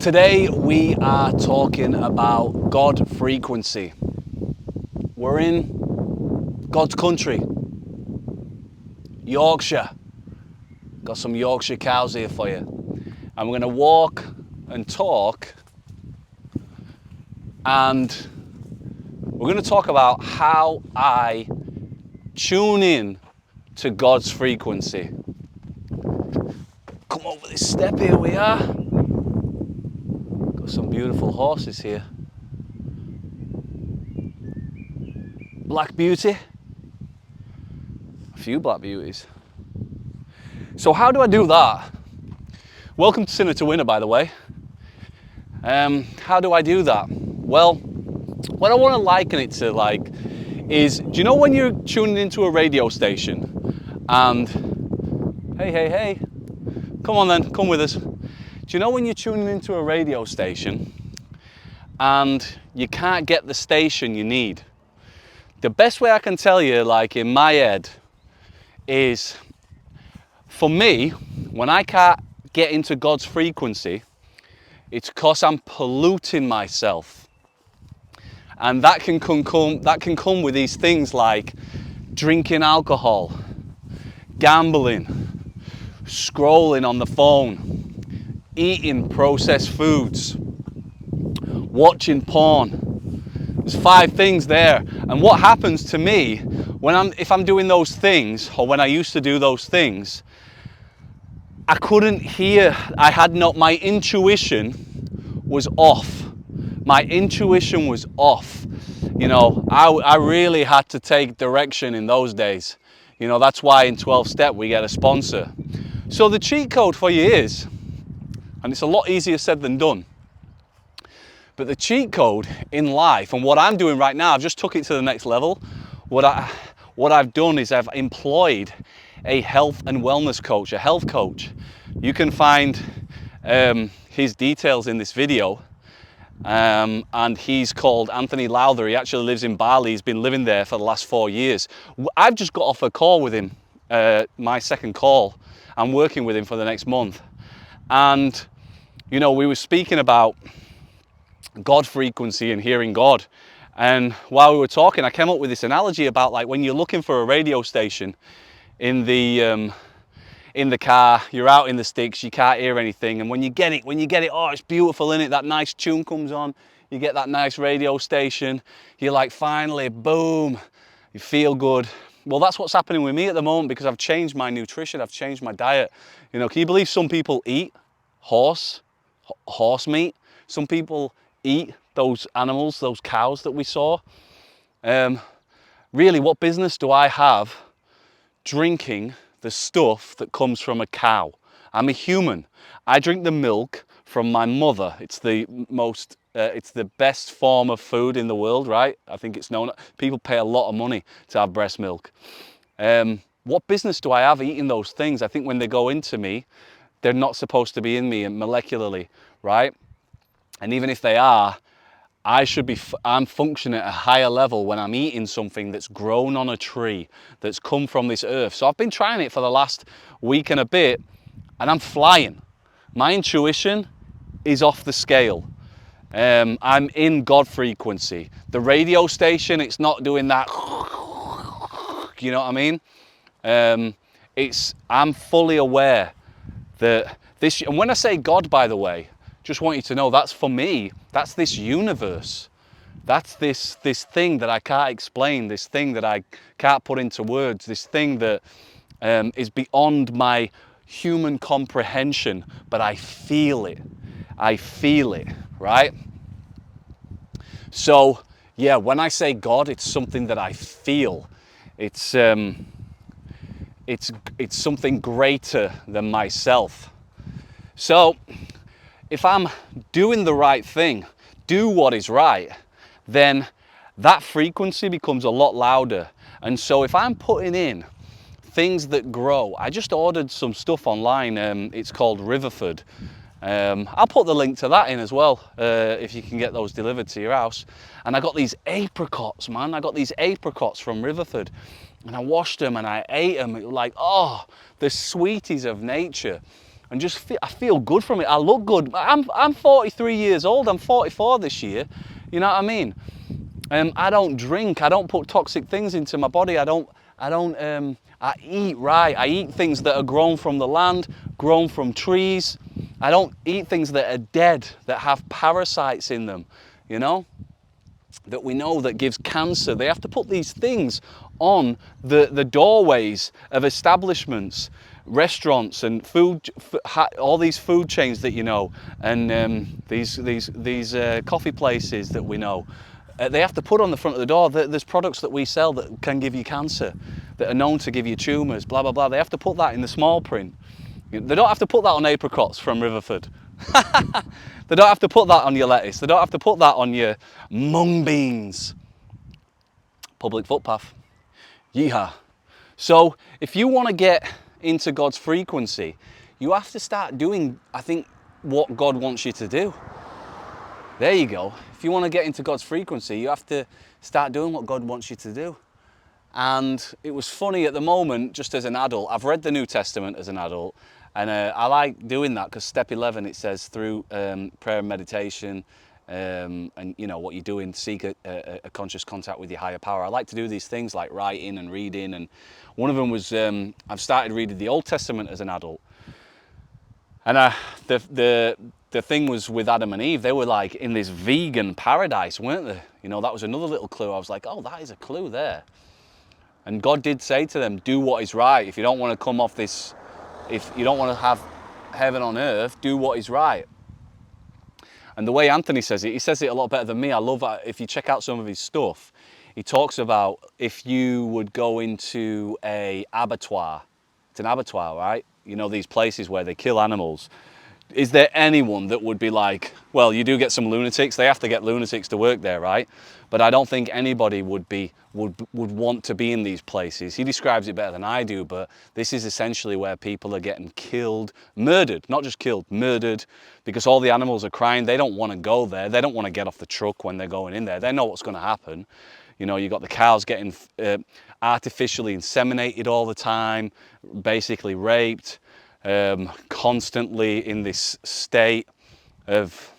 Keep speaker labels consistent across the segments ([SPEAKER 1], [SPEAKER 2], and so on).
[SPEAKER 1] Today we are talking about God frequency. We're in God's country, Yorkshire. Got some Yorkshire cows here for you. And we're going to walk and talk, and we're going to talk about how I tune in to God's frequency. Come over this step, here we are. Got some beautiful horses here. Black beauty. A few black beauties. So how do I do that? Welcome to Sinner to Winner, by the way. How do I do that? Well, what I want to liken it to is, do you know when you're tuning into a radio station and, hey, come on then, come with us. Do you know when you're tuning into a radio station and you can't get the station you need? The best way I can tell you, in my head, is for me, when I can't get into God's frequency, it's because I'm polluting myself. And that can come with these things like drinking alcohol, gambling, scrolling on the phone, eating processed foods, watching porn. There's 5 things there. And what happens to me if I'm doing those things, or when I used to do those things, I couldn't hear. My intuition was off. My intuition was off. I really had to take direction in those days. That's why in 12 Step we get a sponsor. So the cheat code for you is, and it's a lot easier said than done, but the cheat code in life, and what I'm doing right now, I've just took it to the next level. What I've done is I've employed a health and wellness coach, a health coach. You can find his details in this video. And he's called Anthony Lowther. He actually lives in Bali. He's been living there for the last 4 years. I've just got off a call with him, my second call. I'm working with him for the next month. And, we were speaking about God frequency and hearing God. And while we were talking, I came up with this analogy about when you're looking for a radio station in the car, you're out in the sticks, you can't hear anything, and when you get it, oh, it's beautiful, innit? That nice tune comes on, you get that nice radio station, you're finally, boom, you feel good. Well, that's what's happening with me at the moment, because I've changed my nutrition, I've changed my diet. Can you believe some people eat horse meat? Some people eat those animals, those cows that we saw. Really, what business do I have drinking the stuff that comes from a cow? I'm a human. I drink the milk from my mother. It's the best form of food in the world, right? I think it's known. People pay a lot of money to have breast milk. What business do I have eating those things? I think when they go into me, they're not supposed to be in me molecularly, right? And even if they are, I'm functioning at a higher level when I'm eating something that's grown on a tree, that's come from this earth. So I've been trying it for the last week and a bit, and I'm flying. My intuition is off the scale. I'm in God frequency. The radio station, it's not doing that, you know what I mean? I'm fully aware that this, and when I say God, by the way, just want you to know, that's for me, that's this universe. That's this thing that I can't explain, this thing that I can't put into words, this thing that is beyond my human comprehension, but I feel it. I feel it, right? So, yeah, when I say God, it's something that I feel. It's something greater than myself. So, if I'm doing the right thing, do what is right, then that frequency becomes a lot louder. And so if I'm putting in things that grow, I just ordered some stuff online, it's called Riverford. I'll put the link to that in as well, if you can get those delivered to your house. And I got these apricots, man. I got these apricots from Riverford, and I washed them and I ate them. It was like, oh, the sweeties of nature. and just I feel good from it. I look good. I'm 43 years old. I'm 44 this year. You know what I mean? I don't drink. I don't put toxic things into my body. I eat right. I eat things that are grown from the land, grown from trees. I don't eat things that are dead, that have parasites in them, you know, that we know that gives cancer. They have to put these things on the doorways of establishments, restaurants and all these food chains that you know, and these coffee places that we know. They have to put on the front of the door that there's products that we sell that can give you cancer, that are known to give you tumours, blah, blah, blah. They have to put that in the small print. They don't have to put that on apricots from Riverford. They don't have to put that on your lettuce. They don't have to put that on your mung beans. Public footpath. Yeehaw. So if you want to get into God's frequency, you have to start doing, I think, what God wants you to do. There you go. If you want to get into God's frequency, you have to start doing what God wants you to do. And it was funny at the moment, just as an adult, I've read the New Testament as an adult, and I like doing that because step 11, it says through prayer and meditation, and you know what you're doing, seek a conscious contact with your higher power. I like to do these things like writing and reading, and one of them was I've started reading the Old Testament as an adult. And the thing was with Adam and Eve, they were like in this vegan paradise, weren't they? You know, that was another little clue. I was like, oh, that is a clue there. And God did say to them, do what is right. If you don't want to come off this, if you don't want to have heaven on earth, do what is right. And the way Anthony says it, he says it a lot better than me. I love that. If you check out some of his stuff, he talks about if you would go into a abattoir. It's an abattoir, right? You know, these places where they kill animals. Is there anyone that would be like, well, you do get some lunatics. They have to get lunatics to work there, right? But I don't think anybody would want to be in these places. He describes it better than I do, but this is essentially where people are getting killed, murdered, not just killed, murdered, because all the animals are crying. They don't want to go there. They don't want to get off the truck when they're going in there. They know what's going to happen. You know, you got the cows getting artificially inseminated all the time, basically raped, constantly in this state of,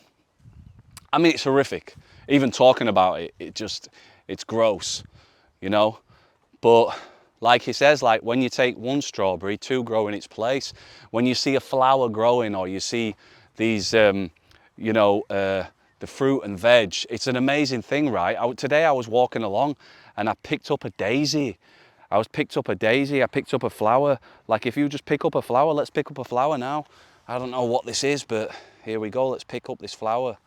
[SPEAKER 1] I mean, it's horrific. Even talking about it, it's gross, you know. But like he says, like when you take one strawberry, two grow in its place. When you see a flower growing, or you see these, you know, the fruit and veg, it's an amazing thing, right? Today I was walking along and I picked up a daisy. I picked up a flower. Like if you just pick up a flower, let's pick up a flower now. I don't know what this is, but here we go. Let's pick up this flower.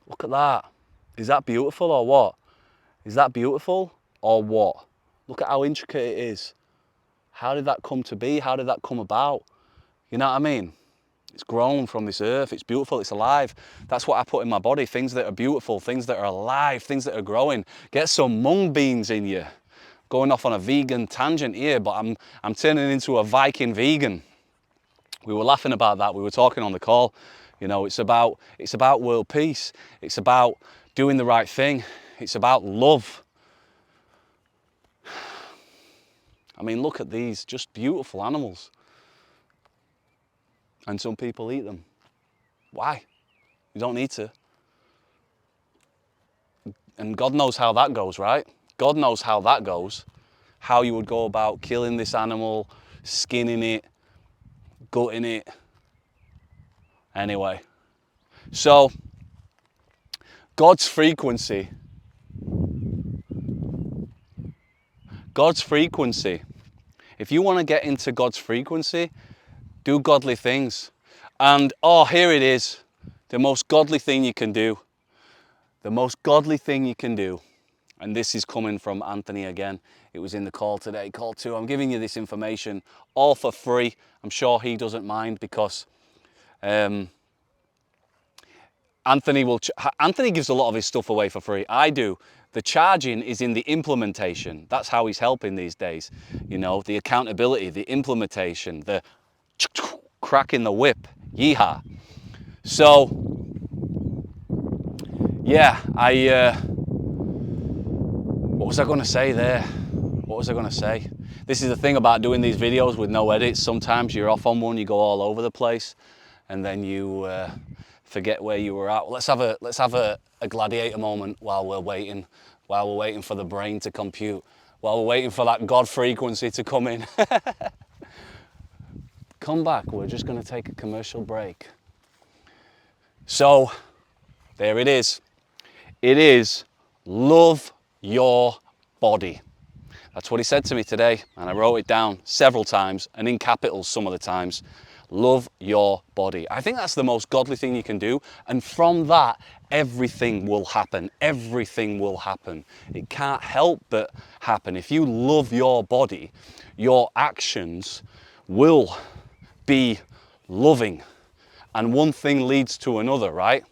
[SPEAKER 1] Look at that. Is that beautiful or what? Is that beautiful or what? Look at how intricate it is. How did that come to be? How did that come about? You know what I mean? It's grown from this earth. It's beautiful. It's alive. That's what I put in my body. Things that are beautiful, things that are alive, things that are growing. Get some mung beans in you. Going off on a vegan tangent here, but I'm turning into a Viking vegan. We were laughing about that. We were talking on the call. You know, it's about world peace. It's about doing the right thing. It's about love. I mean, look at these just beautiful animals. And some people eat them. Why? You don't need to. And God knows how that goes, right? God knows how that goes. How you would go about killing this animal, skinning it, gutting it. Anyway. So, God's frequency. God's frequency. If you want to get into God's frequency, do godly things. And, oh, here it is. The most godly thing you can do. The most godly thing you can do. And this is coming from Anthony again. It was in the call today, call 2. I'm giving you this information all for free. I'm sure he doesn't mind because Anthony gives a lot of his stuff away for free. I do. The charging is in the implementation. That's how he's helping these days. You know, the accountability, the implementation, the cracking the whip. Yeehaw. So, yeah, what was I going to say there? What was I going to say? This is the thing about doing these videos with no edits. Sometimes you're off on one, you go all over the place, and then you forget where you were at. Let's have a gladiator moment while we're waiting for the brain to compute, while we're waiting for that God frequency to come in. Come back, we're just going to take a commercial break. So, there it is. It is love your body. That's what he said to me today, and I wrote it down several times, and in capitals some of the times. Love your body. I think that's the most godly thing you can do, and from that, everything will happen. Everything will happen. It can't help but happen. If you love your body, your actions will be loving, and one thing leads to another, right?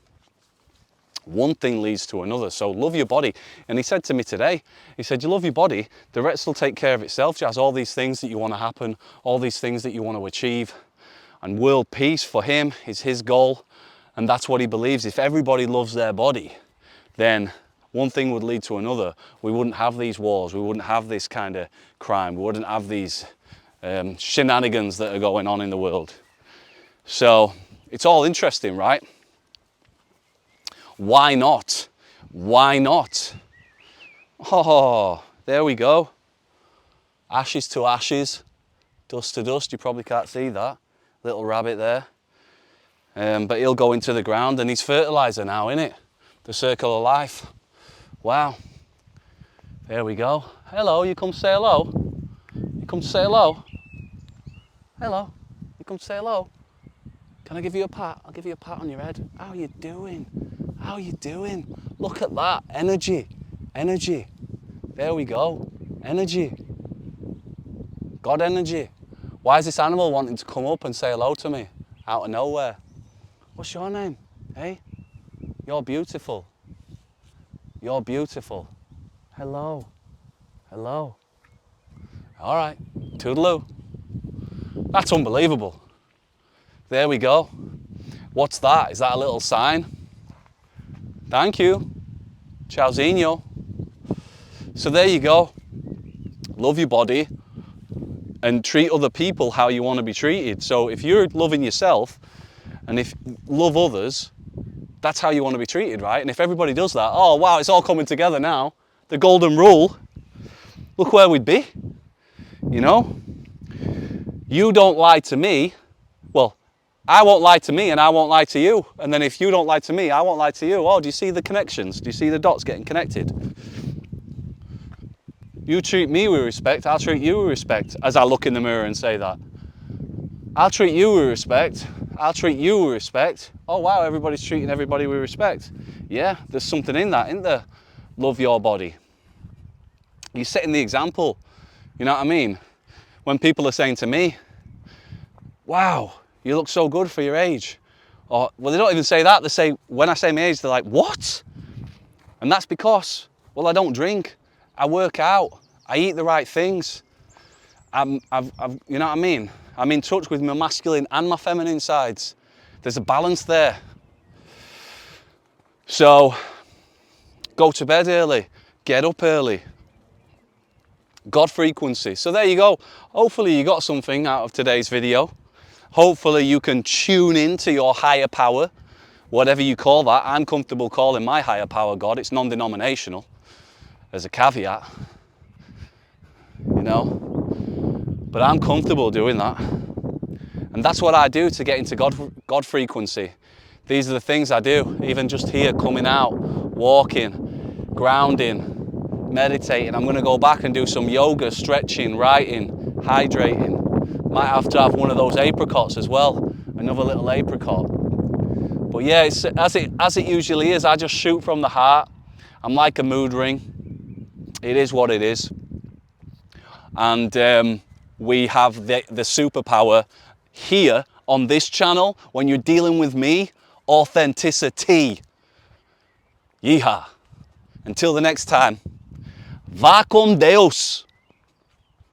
[SPEAKER 1] One thing leads to another. So love your body. And he said to me today, he said, you love your body, the rest will take care of itself. Jazz, all these things that you want to happen, all these things that you want to achieve. And world peace for him is his goal. And that's what he believes. If everybody loves their body, then one thing would lead to another. We wouldn't have these wars. We wouldn't have this kind of crime. We wouldn't have these shenanigans that are going on in the world. So it's all interesting, right? Why not? Why not? Oh, there we go. Ashes to ashes, dust to dust. You probably can't see that little rabbit there. But he'll go into the ground and he's fertilizer now, isn't it? The circle of life. Wow. There we go. Hello, you come say hello? You come say hello? Hello, you come say hello? Can I give you a pat? I'll give you a pat on your head. How you doing? How you doing? Look at that. Energy. Energy. There we go. Energy. God energy. Why is this animal wanting to come up and say hello to me out of nowhere? What's your name? Hey? You're beautiful. You're beautiful. Hello. Hello. All right. Toodaloo. That's unbelievable. There we go. What's that? Is that a little sign? Thank you. Ciaozinho. So there you go. Love your body and treat other people how you want to be treated. So if you're loving yourself and if love others, that's how you want to be treated, right? And if everybody does that, oh wow, it's all coming together now. The golden rule. Look where we'd be. You know? You don't lie to me. Well, I won't lie to me and I won't lie to you. And then if you don't lie to me, I won't lie to you. Oh, do you see the connections? Do you see the dots getting connected? You treat me with respect, I'll treat you with respect, as I look in the mirror and say that. I'll treat you with respect, I'll treat you with respect. Oh wow, everybody's treating everybody with respect. Yeah, there's something in that, isn't there? Love your body. You're setting the example, you know what I mean? When people are saying to me, wow, you look so good for your age. Or, well, they don't even say that. They say, when I say my age, they're like, what? And that's because, well, I don't drink. I work out. I eat the right things. You know what I mean? I'm in touch with my masculine and my feminine sides. There's a balance there. So, go to bed early. Get up early. God frequency. So there you go. Hopefully you got something out of today's video. Hopefully you can tune into your higher power, whatever you call that. I'm comfortable calling my higher power God. It's non-denominational, as a caveat, you know. But I'm comfortable doing that. And that's what I do to get into God frequency. These are the things I do, even just here, coming out, walking, grounding, meditating. I'm going to go back and do some yoga, stretching, writing, hydrating. Might have to have one of those apricots as well, another little apricot. But yeah, it's, as it usually is, I just shoot from the heart. I'm like a mood ring. It is what it is. And we have the superpower here on this channel, when you're dealing with me, authenticity. Yeehaw. Until the next time, va con Deus.